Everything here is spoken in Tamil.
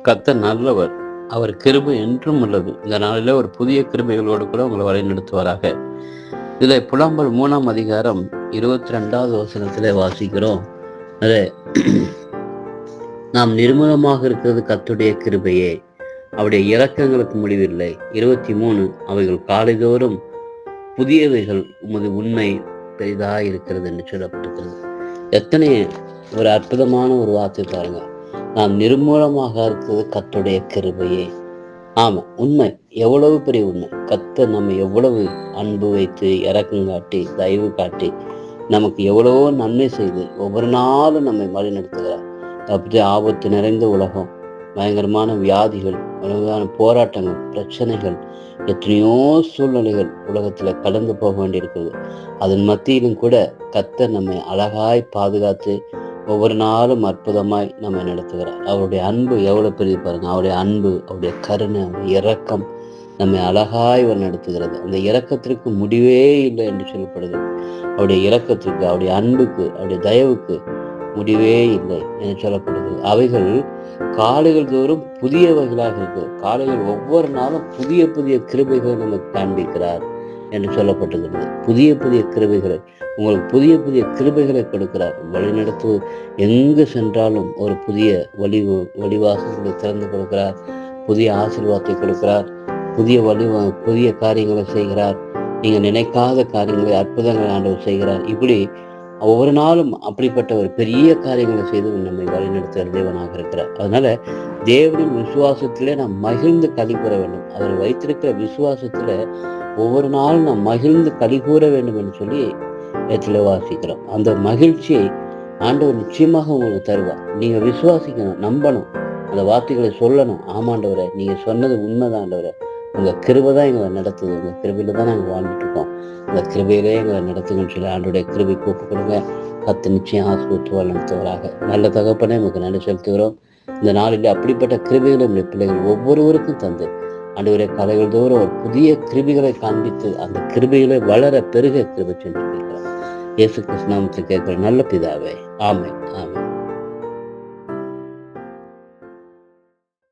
கர்த்தர் நல்லவர், அவர் கிருபை என்றும் உள்ளது. இந்த நாளில் ஒரு புதிய கிருபைகளோடு கூட உங்களை வழிநடத்துவாராக. இதில் புலம்பல் 3ஆம் அதிகாரம் 22வது வசனத்திலே வாசிக்கிறோம். அதை நாம் நிர்மூலமாக இருக்கிறது கர்த்தருடைய கிருபையே, அவருடைய இரக்கங்களுக்கு முடிவில்லை. 23 அவைகள் காலைதோறும் புதியவைகள், உமது உண்மை பெரிதாக இருக்கிறது என்று சொல்லப்பட்டிருக்கிறது. எத்தனை ஒரு அற்புதமான ஒரு வார்த்தை பாருங்க. நாம் நிர்மூலமாக இருக்கிறது கர்த்தருடைய கிருபையே. ஆமா, உண்மை, எவ்வளவு பெரிய உண்மை. கர்த்தர் நம்ம எவ்வளவு அன்பு வைத்து இரக்கம் காட்டி தயவு காட்டி நமக்கு எவ்வளவோ நன்மை செய்து ஒவ்வொரு நாளும் நம்மை வழி நடத்துகிறார். அப்படி ஆபத்து நிறைந்த உலகம், பயங்கரமான வியாதிகள், உலகமான போராட்டங்கள், பிரச்சனைகள், எத்தனையோ சூழ்நிலைகள் உலகத்துல கடந்து போக வேண்டியிருக்கிறது. அதன் மத்தியிலும் கூட கர்த்தர் நம்மை அழகாய் பாதுகாத்து ஒவ்வொரு நாளும் அற்புதமாய் நம்ம நடத்துகிறார். அவருடைய அன்பு எவ்வளவு பெரிய பாருங்க. அவருடைய அன்பு, அவருடைய கருணை, அவருடைய இரக்கம் நம்மை அழகாய் நடத்துகிறது. அந்த இரக்கத்திற்கு முடிவே இல்லை என்று சொல்லப்படுகிறது. அவருடைய இரக்கத்திற்கு, அவருடைய அன்புக்கு, அவருடைய தயவுக்கு முடிவே இல்லை என்று சொல்லப்படுகிறது. அவைகள் காலைகள் தோறும் புதியவைகளாக இருக்கு. காலைகள் ஒவ்வொரு நாளும் புதிய புதிய கிருபைகளை நமக்கு காண்பிக்கிறார் என்று சொல்லப்பட்டிருக்கிறது. புதிய புதிய கிருபைகளை, உங்களுக்கு புதிய புதிய கிருபைகளை கொடுக்கிறார். வழிநடத்து, எங்கு சென்றாலும் ஒரு புதிய வழிவாசல்களை திறந்து கொடுக்கிறார். புதிய ஆசீர்வாதத்தை கொடுக்கிறார். புதிய காரியங்களை செய்கிறார். நீங்க நினைக்காத காரியங்களை, அற்புதங்களை ஆண்டவர் செய்கிறார். இப்படி ஒவ்வொரு நாளும் அப்படிப்பட்ட ஒரு பெரிய காரியங்களை செய்து நம்மை வழிநடத்துகிற தேவனாக இருக்கிறார். அதனால தேவனின் விசுவாசத்திலே நாம் மகிழ்ந்து களி கூற வேண்டும். அவர் வைத்திருக்கிற விசுவாசத்துல ஒவ்வொரு நாளும் நாம் மகிழ்ந்து களி கூற வேண்டும் என்று சொல்லி இடத்துல வாசிக்கிறோம். அந்த மகிழ்ச்சியை ஆண்டவர் நிச்சயமாக உங்களுக்கு தருவார். நீங்க விசுவாசிக்கணும், நம்பணும், அந்த வார்த்தைகளை சொல்லணும். ஆமாண்டவரை, நீங்க சொன்னது உண்மைதான் ஆண்டவரை, உங்க கிருபை தான் எங்களை நடத்துது, உங்க கிருபையில தான் நாங்கள் வாழ்ந்துட்டு இருக்கோம், அந்த கிருபையிலே எங்களை நடத்துங்கன்னு சொல்லி ஆண்டோடைய கிருபை கூப்பு கொடுங்க. கர்த்தர் நிச்சயம் ஆசீர்வதித்து நடத்துவராக. நல்ல தகப்பனே, நமக்கு நன்றி செலுத்துகிறோம். இந்த நாளில் அப்படிப்பட்ட கிருபைகளை நம்முடைய பிள்ளைகள் ஒவ்வொருவருக்கும் தந்து ஆண்டவரே காலைகள் தோறும் ஒரு புதிய கிருபைகளை காண்பித்து அந்த கிருபைகளை வளர பெருக கிருபை சென்று இருக்கிறோம். இயேசு கிறிஸ்து நாமத்தில் கேட்கிற நல்ல பிதாவே, ஆமென், ஆமென்.